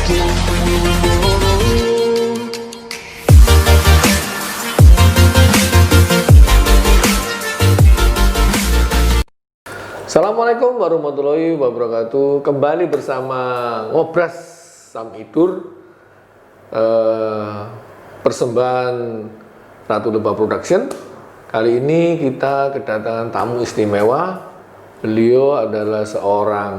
Assalamualaikum warahmatullahi wabarakatuh. Kembali bersama Ngobras Samidur, persembahan Ratu Lebah Production. Kali ini kita kedatangan tamu istimewa. Beliau adalah seorang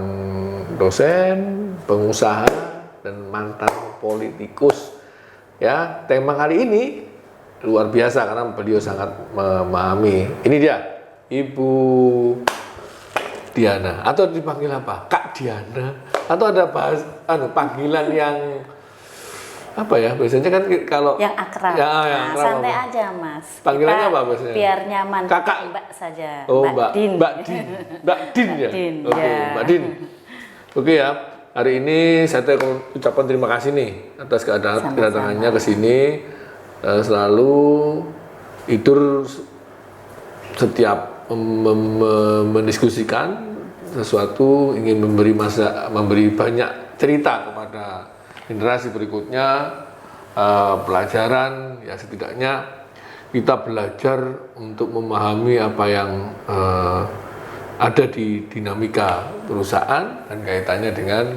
dosen, pengusaha, dan mantan politikus. Ya, tema kali ini luar biasa karena beliau sangat memahami. Ini dia, Ibu Diana, atau dipanggil apa? Kak Diana, atau ada panggilan yang apa ya? Biasanya kan kalau yang akrab. Ya, yang akrab santai apa? aja, Mas. Panggilannya Kita apa biasanya? Biar nyaman. Kakak, Mbak saja. Oh, Mbak Din. Mbak Din. Mbak Din ya. Din, Oke, ya. Mbak Din. Oke ya. Hari ini saya ucapkan terima kasih nih atas kedatangannya ke sini. Selalu tidur setiap mendiskusikan sesuatu, ingin memberi banyak cerita kepada generasi berikutnya, pelajaran, ya setidaknya kita belajar untuk memahami apa yang ada di dinamika perusahaan dan kaitannya dengan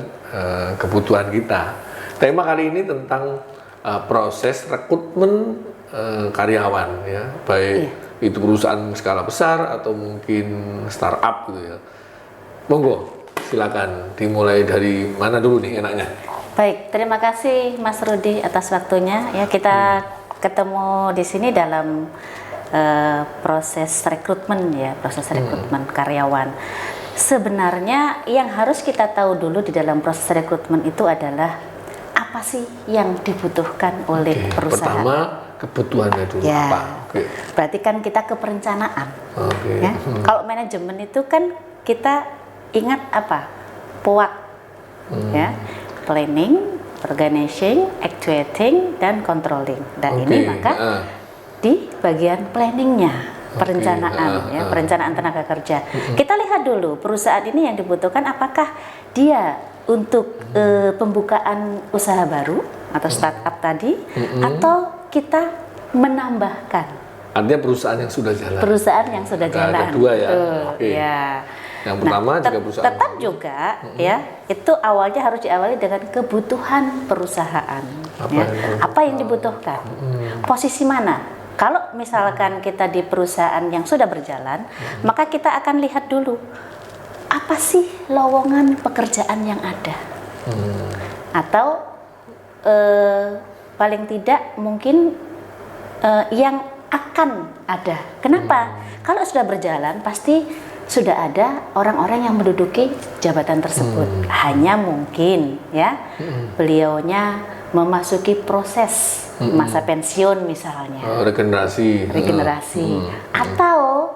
kebutuhan kita. Tema kali ini tentang proses rekrutmen karyawan, ya, baik itu perusahaan skala besar atau mungkin startup gitu ya. Monggo, silakan dimulai dari mana dulu nih enaknya? Baik, terima kasih Mas Rudi atas waktunya. Ya, kita ketemu di sini dalam proses rekrutmen ya, proses rekrutmen karyawan. Sebenarnya yang harus kita tahu dulu di dalam proses rekrutmen itu adalah apa sih yang dibutuhkan oleh perusahaan. Pertama, kebutuhannya dulu ya, apa? Berarti kan kita ke perencanaan. Ya. Kalau manajemen itu kan kita ingat apa? POAK, ya, planning, organizing, actuating, dan controlling. Dan ini maka di bagian planningnya, perencanaan, ya, perencanaan tenaga kerja. Kita lihat dulu perusahaan ini yang dibutuhkan apakah dia untuk pembukaan usaha baru atau startup tadi, atau kita menambahkan. Artinya perusahaan yang sudah jalan. Perusahaan yang sudah jalan. Ada dua ya. Ya. Yang pertama juga perusahaan. Tetap juga ya, itu awalnya harus diawali dengan kebutuhan perusahaan. Apa yang dibutuhkan? Posisi mana? Kalau misalkan kita di perusahaan yang sudah berjalan, maka kita akan lihat dulu apa sih lowongan pekerjaan yang ada, atau paling tidak mungkin yang akan ada. Kenapa? Kalau sudah berjalan pasti sudah ada orang-orang yang menduduki jabatan tersebut. Hanya mungkin ya beliaunya memasuki proses masa pensiun misalnya, regenerasi, atau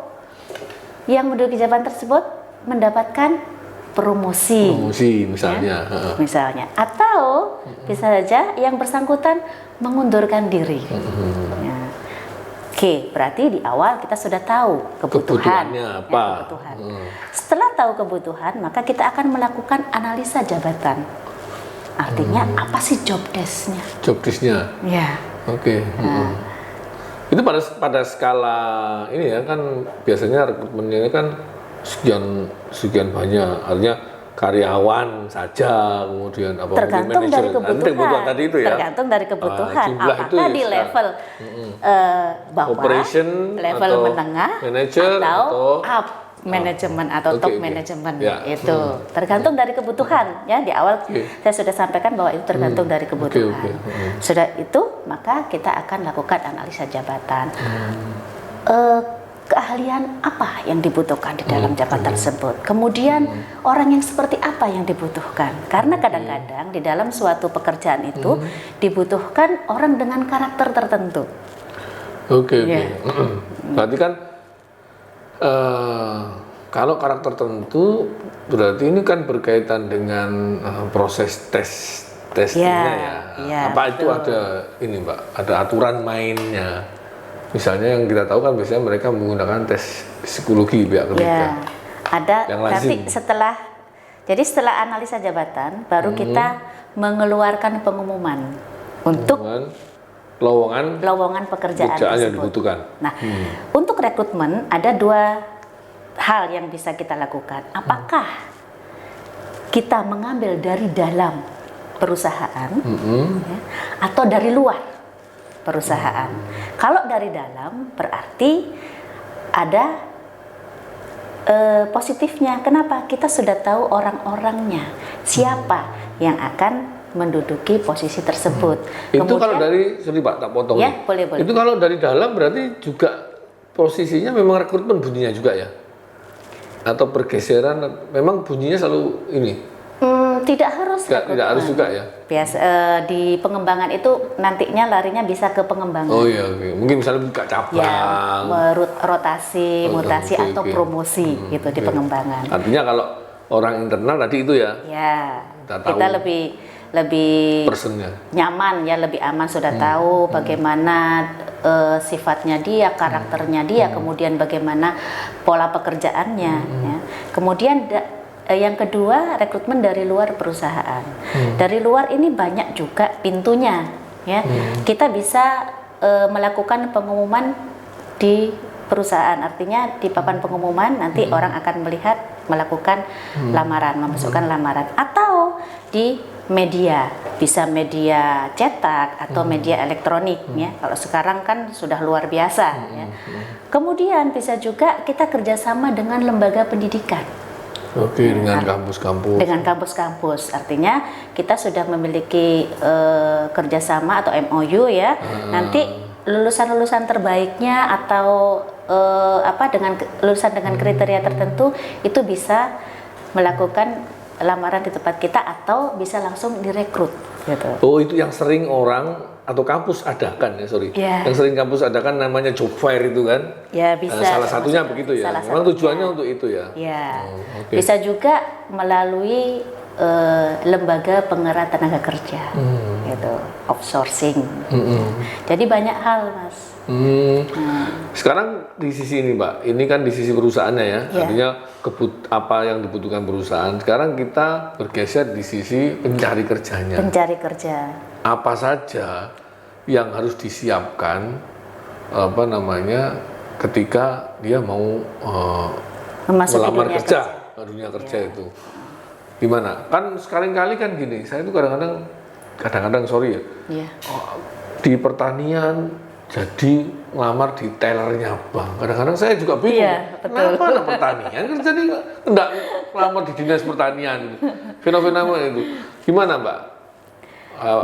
yang menduduki jabatan tersebut mendapatkan promosi misalnya, ya? Misalnya, atau bisa saja yang bersangkutan mengundurkan diri. Ya. Oke, berarti di awal kita sudah tahu kebutuhannya apa. Ya, kebutuhan. Setelah tahu kebutuhan, maka kita akan melakukan analisa jabatan. Artinya apa sih job desk-nya? Job desk-nya. Ya. Oke. Itu pada skala ini ya kan biasanya rekrutmennya kan sekian banyak. Artinya karyawan saja, kemudian apa? Tergantung dari kebutuhan. Tadi itu ya. Tergantung dari kebutuhan. Apakah di level bawah, operation, level atau menengah, manager, atau up manajemen atau top manajemen itu tergantung dari kebutuhan ya. Di awal saya sudah sampaikan bahwa itu tergantung dari kebutuhan. Sudah itu maka kita akan lakukan analisa jabatan. Keahlian apa yang dibutuhkan di dalam jabatan tersebut, kemudian orang yang seperti apa yang dibutuhkan, karena kadang-kadang di dalam suatu pekerjaan itu dibutuhkan orang dengan karakter tertentu. Berarti kan kalau karakter tertentu berarti ini kan berkaitan dengan proses tesnya ya. Apa itu ada ini Mbak, ada aturan mainnya? Misalnya yang kita tahu kan biasanya mereka menggunakan tes psikologi pihak ketiga. Ada nanti setelah analisa jabatan baru kita mengeluarkan pengumuman untuk lowongan pekerjaan yang tersebut. dibutuhkan. Nah, untuk rekrutmen ada 2 hal yang bisa kita lakukan. Apakah kita mengambil dari dalam perusahaan ya, atau dari luar perusahaan? Kalau dari dalam berarti ada positifnya. Kenapa? Kita sudah tahu orang-orangnya, siapa yang akan menduduki posisi tersebut. Itu kalau dari, sorry Pak, tak potong. Ya, boleh. Itu kalau dari dalam berarti juga posisinya memang rekrutmen bunyinya juga ya? Atau pergeseran, memang bunyinya selalu ini? Tidak harus. Tidak harus juga ya? Biasa di pengembangan itu nantinya larinya bisa ke pengembangan. Oh iya, oke. Mungkin misalnya buka cabang. Ya, rotasi, mutasi atau promosi gitu di pengembangan. Artinya kalau orang internal tadi itu ya? Ya, kita lebih personnya nyaman ya, lebih aman, sudah tahu bagaimana sifatnya dia, karakternya dia, kemudian bagaimana pola pekerjaannya ya. Kemudian yang kedua, rekrutmen dari luar perusahaan. Dari luar ini banyak juga pintunya ya. Kita bisa melakukan pengumuman di perusahaan, artinya di papan pengumuman nanti orang akan melihat, melakukan lamaran, memasukkan lamaran, atau di media, bisa media cetak atau media elektronik ya. Kalau sekarang kan sudah luar biasa ya. Kemudian bisa juga kita kerjasama dengan lembaga pendidikan. Oke, dengan kampus-kampus. Dengan kampus-kampus, artinya kita sudah memiliki kerjasama atau MOU ya. Nanti lulusan-lulusan terbaiknya atau dengan lulusan dengan kriteria tertentu itu bisa melakukan lamaran di tempat kita atau bisa langsung direkrut gitu. Oh, itu yang sering orang atau kampus adakan ya, sorry. Yang sering kampus adakan namanya job fair itu kan? Ya, bisa. Salah satunya begitu ya. Memang tujuannya untuk itu ya. Ya. Bisa juga melalui lembaga pengerat tenaga kerja. Gitu, outsourcing. Jadi banyak hal, Mas. Sekarang di sisi ini Mbak, ini kan di sisi perusahaannya ya, artinya apa yang dibutuhkan perusahaan. Sekarang kita bergeser di sisi pencari kerjanya. Pencari kerja. Apa saja yang harus disiapkan, ketika dia mau melamar kerja, dunia kerja itu, gimana? Kan sekali-kali kan gini, saya itu kadang-kadang sorry ya, di pertanian jadi ngelamar di tellernya bank. Kadang-kadang saya juga bingung. Kenapa anak pertanian kerja nih enggak ngelamar di dinas pertanian gitu. Fenomena itu. Gimana, Mbak?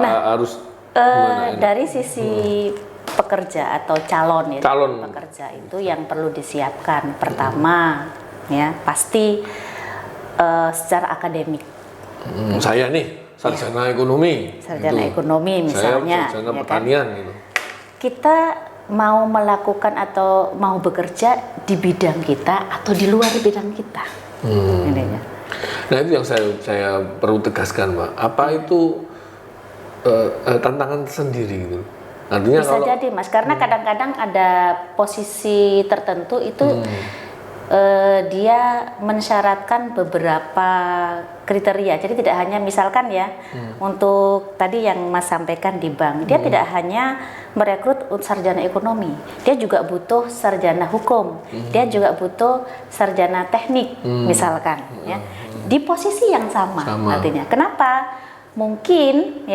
Harus gimana dari sisi pekerja atau calon pekerja itu yang perlu disiapkan. Pertama ya, pasti secara akademik. Saya nih sarjana ekonomi. Sarjana ekonomi misalnya. Saya sarjana pertanian gitu. Kita mau melakukan atau mau bekerja di bidang kita atau di luar bidang kita. Nah itu yang saya perlu tegaskan, Mbak. Apa itu tantangan sendiri gitu? Artinya bisa jadi, Mas, karena kadang-kadang ada posisi tertentu itu dia mensyaratkan beberapa kriteria. Jadi tidak hanya misalkan ya, untuk tadi yang Mas sampaikan di bank, dia tidak hanya merekrut sarjana ekonomi, dia juga butuh sarjana hukum, dia juga butuh sarjana teknik misalkan ya. Di posisi yang sama. Artinya. Kenapa? Mungkin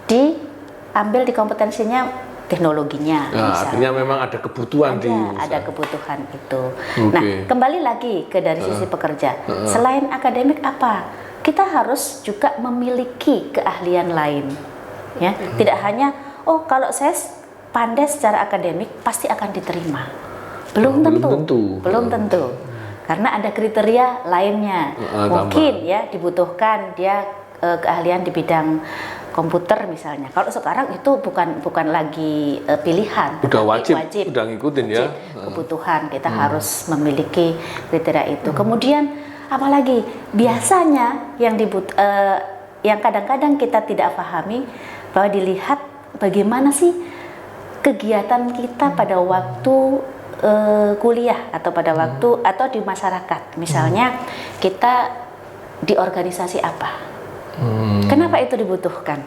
diambil di kompetensinya teknologinya. Artinya memang ada kebutuhan ada kebutuhan itu. Nah, kembali lagi ke dari sisi pekerja. Selain akademik apa? Kita harus juga memiliki keahlian lain. Ya, tidak hanya kalau saya pandai secara akademik pasti akan diterima. Belum tentu. Karena ada kriteria lainnya. Mungkin ya dibutuhkan dia keahlian di bidang komputer misalnya. Kalau sekarang itu bukan lagi pilihan, udah wajib, udah ngikutin ya. Kebutuhan kita harus memiliki kriteria itu. Kemudian apalagi biasanya yang kadang-kadang kita tidak pahami bahwa dilihat bagaimana sih kegiatan kita pada waktu kuliah atau pada waktu atau di masyarakat. Misalnya kita di organisasi apa? Kenapa itu dibutuhkan?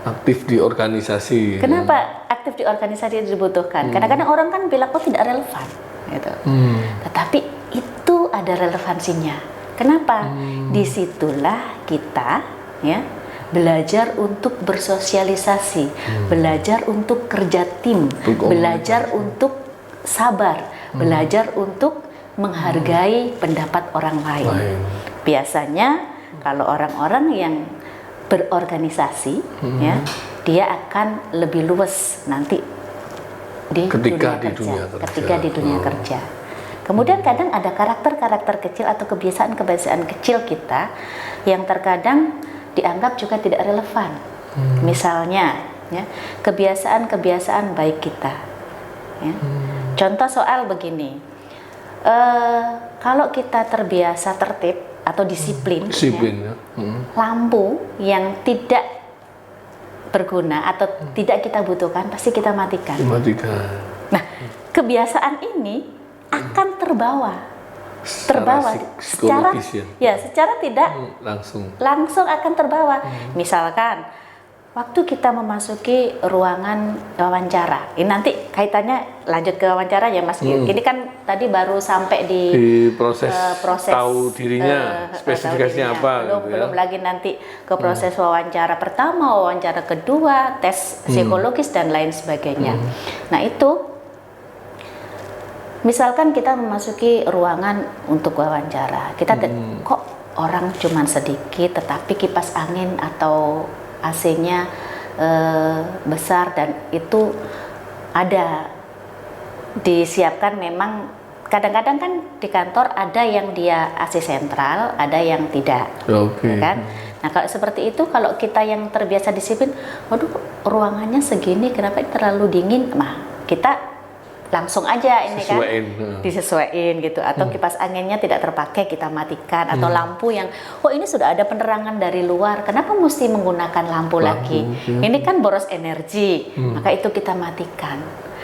Aktif di organisasi. Kenapa aktif di organisasi itu dibutuhkan? Kadang-kadang orang kan bilang kok tidak relevan, gitu. Tetapi itu ada relevansinya. Kenapa? Disitulah kita, ya, belajar untuk bersosialisasi, belajar untuk kerja tim, belajar untuk sabar, belajar untuk menghargai pendapat orang lain. Biasanya kalau orang-orang yang berorganisasi, ya, dia akan lebih luwes nanti ketika di dunia kerja. Kemudian kadang ada karakter-karakter kecil atau kebiasaan-kebiasaan kecil kita yang terkadang dianggap juga tidak relevan. Misalnya, ya, kebiasaan-kebiasaan baik kita. Ya. Contoh soal begini, kalau kita terbiasa tertib atau disiplin, ya, lampu yang tidak berguna atau tidak kita butuhkan pasti kita matikan. Nah, kebiasaan ini akan terbawa secara tidak langsung akan terbawa. Misalkan waktu kita memasuki ruangan wawancara, ini nanti kaitannya lanjut ke wawancara ya Mas. Ini kan tadi baru sampai di proses tahu dirinya, spesifikasinya apa. Belum lagi nanti ke proses wawancara pertama, wawancara kedua, tes psikologis dan lain sebagainya. Nah itu, misalkan kita memasuki ruangan untuk wawancara, kita kok orang cuman sedikit, tetapi kipas angin atau AC-nya besar dan itu ada disiapkan. Memang kadang-kadang kan di kantor ada yang dia AC sentral, ada yang tidak, kan? Nah kalau seperti itu, kalau kita yang terbiasa disiplin, waduh ruangannya segini, kenapa terlalu dingin? Nah kita langsung aja ini kan disesuaiin gitu, atau kipas anginnya tidak terpakai kita matikan, atau lampu yang ini sudah ada penerangan dari luar, kenapa mesti menggunakan lampu lagi, ini kan boros energi, maka itu kita matikan.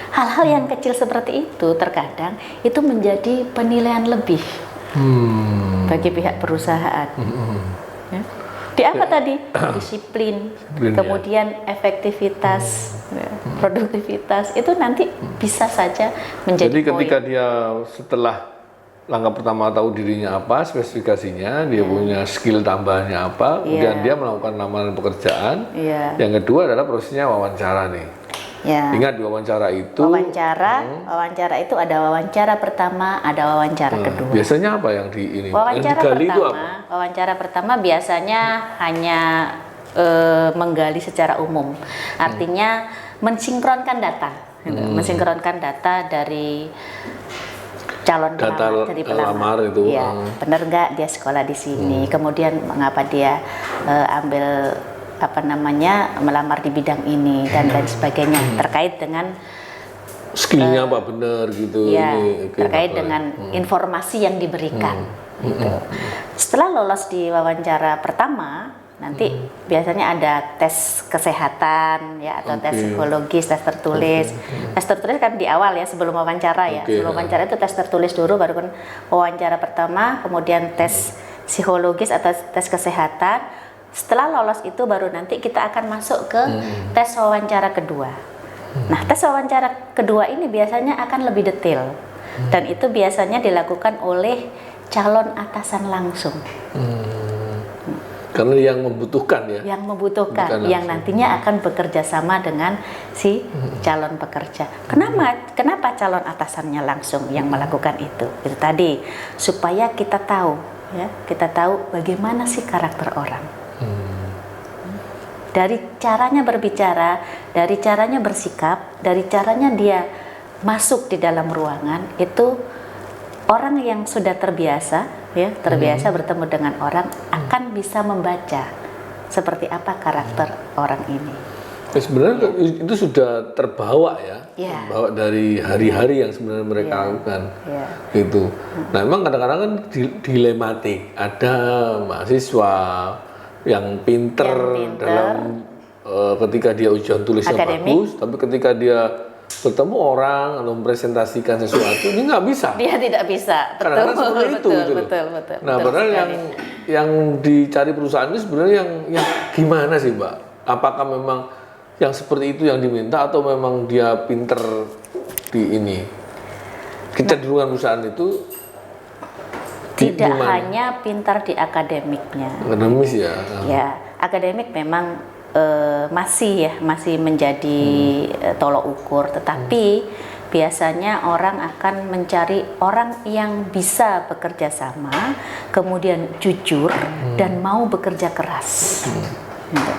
Hal-hal yang kecil seperti itu terkadang itu menjadi penilaian lebih bagi pihak perusahaan. Ya. Di apa tadi? Disiplin, kemudian efektivitas, produktivitas, itu nanti bisa saja menjadi Jadi ketika dia setelah langkah pertama tahu dirinya apa, spesifikasinya, dia punya skill tambahannya apa, kemudian dia melakukan lamaran pekerjaan. Yang kedua adalah prosesnya wawancara nih. Ingat di wawancara itu, wawancara itu ada wawancara pertama, ada wawancara kedua. Biasanya apa yang di ini? Wawancara pertama biasanya hanya menggali secara umum, artinya mensinkronkan data, mensinkronkan data dari calon pelamar itu. Benar nggak dia sekolah di sini, kemudian mengapa dia ambil melamar di bidang ini dan lain sebagainya, terkait dengan skillnya apa benar gitu, terkait dengan informasi yang diberikan gitu. Setelah lolos di wawancara pertama, nanti biasanya ada tes kesehatan ya, atau tes psikologis, tes tertulis. Tes tertulis kan di awal ya, sebelum wawancara ya. Sebelum wawancara itu tes tertulis dulu, baru kan wawancara pertama, kemudian tes psikologis atau tes kesehatan. Setelah lolos itu baru nanti kita akan masuk ke tes wawancara kedua. Nah, tes wawancara kedua ini biasanya akan lebih detail, dan itu biasanya dilakukan oleh calon atasan langsung. Karena yang membutuhkan ya. Yang membutuhkan, yang nantinya akan bekerja sama dengan si calon pekerja. Kenapa calon atasannya langsung yang melakukan itu? Itu tadi supaya kita tahu ya, kita tahu bagaimana sih karakter orang. Dari caranya berbicara, dari caranya bersikap, dari caranya dia masuk di dalam ruangan, itu orang yang sudah terbiasa ya, bertemu dengan orang akan bisa membaca seperti apa karakter orang ini. Sebenarnya itu sudah terbawa ya, terbawa dari hari-hari yang sebenarnya mereka lakukan, gitu. Nah, memang kadang-kadang kan dilematik, ada mahasiswa yang pinter dalam ketika dia ujian tulisnya bagus, tapi ketika dia bertemu orang atau mempresentasikan sesuatu ini nggak bisa. Dia tidak bisa. Kadang-kadang seperti itu gitu loh. Betul. Nah, padahal yang dicari perusahaan ini sebenarnya yang gimana sih, Mbak? Apakah memang yang seperti itu yang diminta atau memang dia pinter di ini? Kecenderungan perusahaan itu tidak hanya pintar di akademiknya. Akademis ya. Ya, akademik memang masih menjadi tolok ukur, tetapi biasanya orang akan mencari orang yang bisa bekerja sama, kemudian jujur dan mau bekerja keras. Gitu.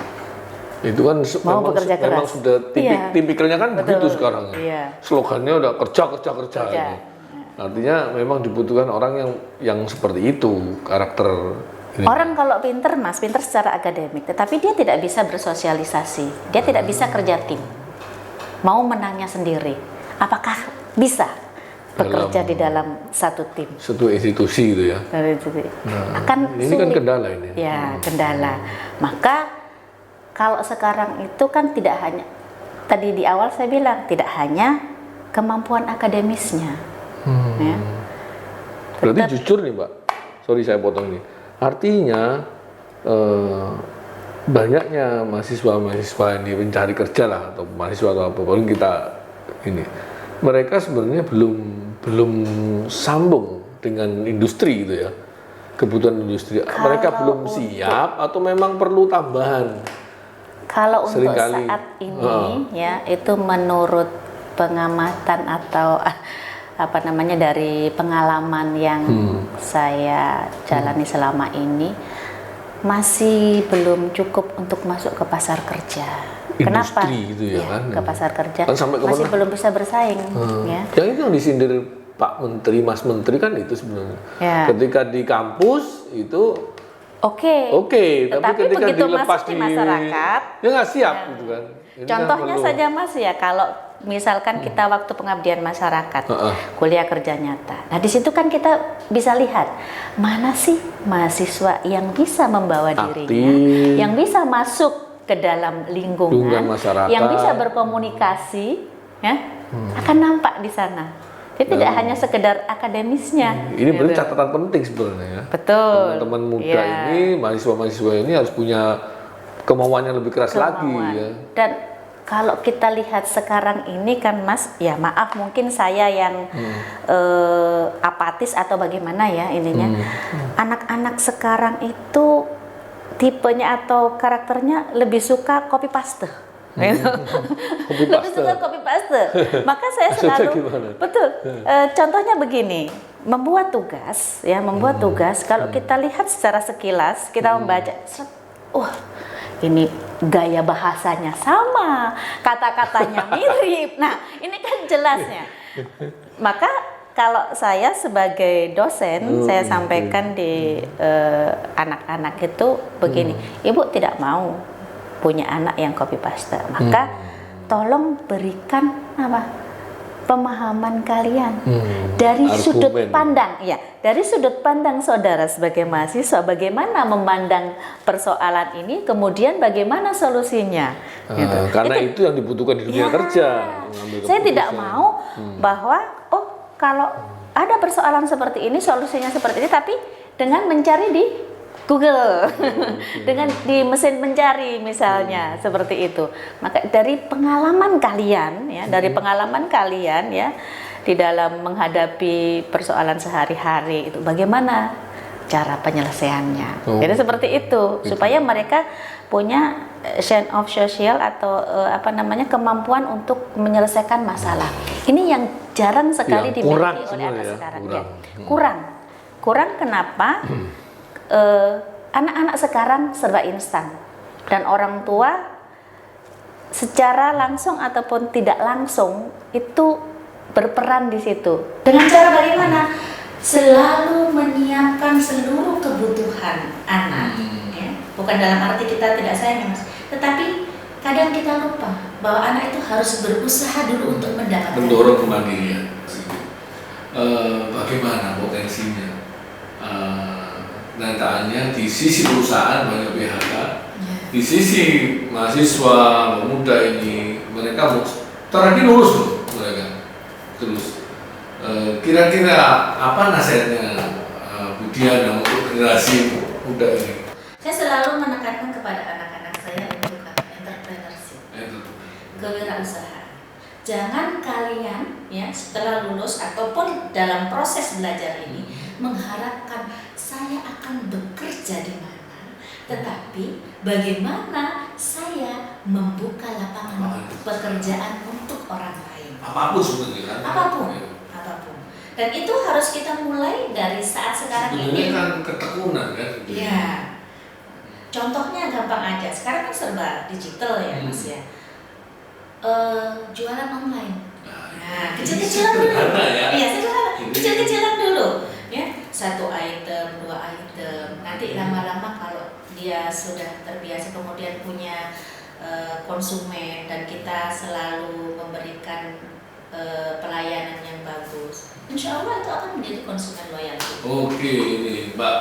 Itu kan memang sudah tipikalnya kan begitu sekarang ya. Iya. Slogannya udah kerja. Ini. Artinya memang dibutuhkan orang yang seperti itu karakter. Ini. Orang kalau pinter secara akademik, tetapi dia tidak bisa bersosialisasi, dia tidak bisa kerja tim, mau menangnya sendiri. Apakah bisa bekerja di dalam satu tim? Satu institusi itu ya. Ini sulit. Kan kendala ini. Ya, kendala. Maka kalau sekarang itu kan tidak hanya, tadi di awal saya bilang, tidak hanya kemampuan akademisnya. Ya. Berarti jujur nih, Mbak. Sorry saya potong nih. Artinya banyaknya mahasiswa yang mencari kerja lah atau mahasiswa atau apapun kita ini, mereka sebenarnya belum sambung dengan industri gitu ya, kebutuhan industri. Mereka belum siap atau memang perlu tambahan. Kalau untuk saat ini ya itu menurut pengamatan atau dari pengalaman yang saya jalani selama ini masih belum cukup untuk masuk ke pasar kerja. Industri kenapa? Gitu ya, kan? Ke pasar kerja kan masih belum bisa bersaing. Ya. Yang itu yang disindir Pak Menteri, Mas Menteri kan itu sebenarnya. Ya. Ketika di kampus itu Oke, tapi ketika begitu dilepas masuk di masyarakat, dia nggak siap gitu kan. Ini contohnya kan saja Mas ya, kalau misalkan kita waktu pengabdian masyarakat, kuliah kerja nyata. Nah di situ kan kita bisa lihat mana sih mahasiswa yang bisa membawa dirinya, yang bisa masuk ke dalam lingkungan masyarakat, yang bisa berkomunikasi, ya akan nampak di sana. Jadi tidak hanya sekedar akademisnya. Ini berarti catatan penting sebenarnya ya. Betul. Teman-teman muda ini, mahasiswa-mahasiswa ini harus punya kemauan yang lebih keras lagi ya. Dan kalau kita lihat sekarang ini kan Mas, ya maaf mungkin saya yang apatis atau bagaimana ya ininya. Anak-anak sekarang itu tipenya atau karakternya lebih suka copy paste. Lebih suka copy paste. Maka saya selalu contohnya begini, membuat tugas kalau kita lihat secara sekilas, kita membaca, ini gaya bahasanya sama, kata-katanya mirip. Nah, ini kan jelasnya. Maka kalau saya sebagai dosen, saya sampaikan di anak-anak itu begini, Ibu tidak mau punya anak yang copy paste, maka tolong berikan pemahaman kalian dari sudut pandang, dari sudut pandang saudara sebagai mahasiswa, bagaimana memandang persoalan ini, kemudian bagaimana solusinya. Gitu. Karena itu yang dibutuhkan di dunia kerja. Saya tidak mau bahwa kalau ada persoalan seperti ini, solusinya seperti ini, tapi dengan mencari di Google, dengan di mesin pencari misalnya seperti itu. Maka dari pengalaman kalian ya, di dalam menghadapi persoalan sehari-hari itu bagaimana cara penyelesaiannya. Jadi seperti itu supaya mereka punya sense of social atau kemampuan untuk menyelesaikan masalah. Ini yang jarang sekali dimiliki oleh anak sekarang. Kurang kenapa? Anak-anak sekarang serba instan dan orang tua secara langsung ataupun tidak langsung itu berperan di situ. Dengan cara bagaimana? Selalu menyiapkan seluruh kebutuhan anak. Ya. Bukan dalam arti kita tidak sayang, Mas, tetapi kadang kita lupa bahwa anak itu harus berusaha dulu untuk mendapatkan. Mendorong kemandirian. Bagaimana potensinya? Nyatanya di sisi perusahaan banyak PHK, di sisi mahasiswa pemuda ini mereka terakhir lulus loh, Terus kira-kira apa nasihatnya Bu Diana untuk generasi muda ini? Saya selalu menekankan kepada anak-anak saya untuk entrepreneurship, kewirausahaan. Jangan kalian ya setelah lulus ataupun dalam proses belajar ini mengharapkan saya akan bekerja di mana, tetapi bagaimana saya membuka lapangan pekerjaan untuk orang lain. Apapun sebenarnya kan? Apapun. Dan itu harus kita mulai dari saat sekarang ini. Sebenarnya kan ketekunan kan? Iya. Contohnya gampang aja. Sekarang kan serba digital ya Mas ya. Jualan online. Nah, kecil-kecilan dulu. Iya, sederhana. Kecil-kecilan dulu. Ya, 1 item, 2 item. Nanti lama-lama kalau dia sudah terbiasa kemudian punya konsumen dan kita selalu memberikan pelayanan yang bagus, insya Allah itu akan menjadi konsumen loyal. Oke, ini Mbak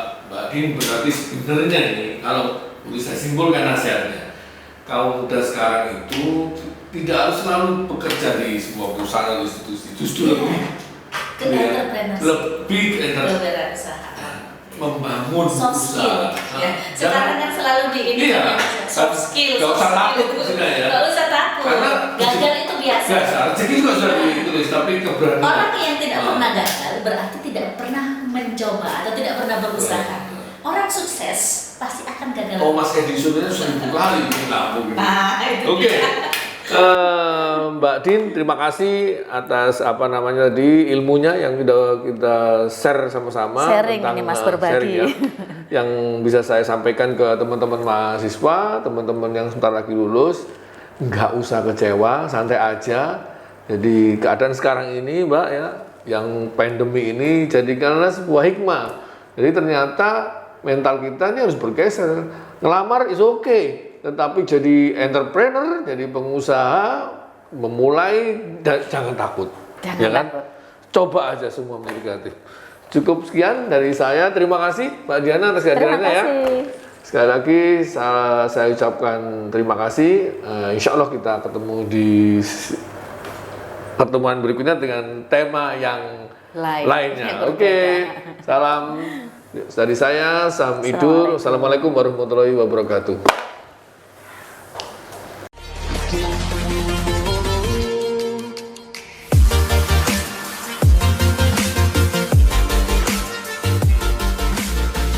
Din berarti sebenarnya nih kalau boleh saya simpulkan nasihatnya, kaum muda sekarang itu tidak harus selalu bekerja di sebuah perusahaan atau institusi, justru lebih membangun soft skill. Ya. Sekarang kan selalu di ini soft skill. Gak usah takut ya. Gak usah takut. Karena gagal itu biasa. Jadi juga sudah ditulis, tapi keberanian. Orang yang tidak pernah gagal berarti tidak pernah mencoba atau tidak pernah berusaha. Orang sukses pasti akan gagal. Oh, Mas Edison itu 1000 kali mungkin. Nah, itu. Oke. Mbak Din, terima kasih atas tadi ilmunya yang kita share sama-sama. Sharing tentang ini Mas, berbagi. sharing ya, yang bisa saya sampaikan ke teman-teman mahasiswa, teman-teman yang sebentar lagi lulus. Nggak usah kecewa, santai aja. Jadi keadaan sekarang ini Mbak ya, yang pandemi ini jadikanlah sebuah hikmah. Jadi ternyata mental kita ini harus bergeser. Ngelamar is okay. Tetapi jadi entrepreneur, jadi pengusaha, memulai jangan takut. Jangan ya kan? takut. Coba aja semua menjadi kreatif. Cukup sekian dari saya. Terima kasih Mbak Diana atas kehadirannya ya. Sekali lagi saya ucapkan terima kasih. Insya Allah kita ketemu di pertemuan berikutnya dengan tema yang lainnya. Oke. Salam dari saya, Sam Idur. Assalamualaikum warahmatullahi wabarakatuh.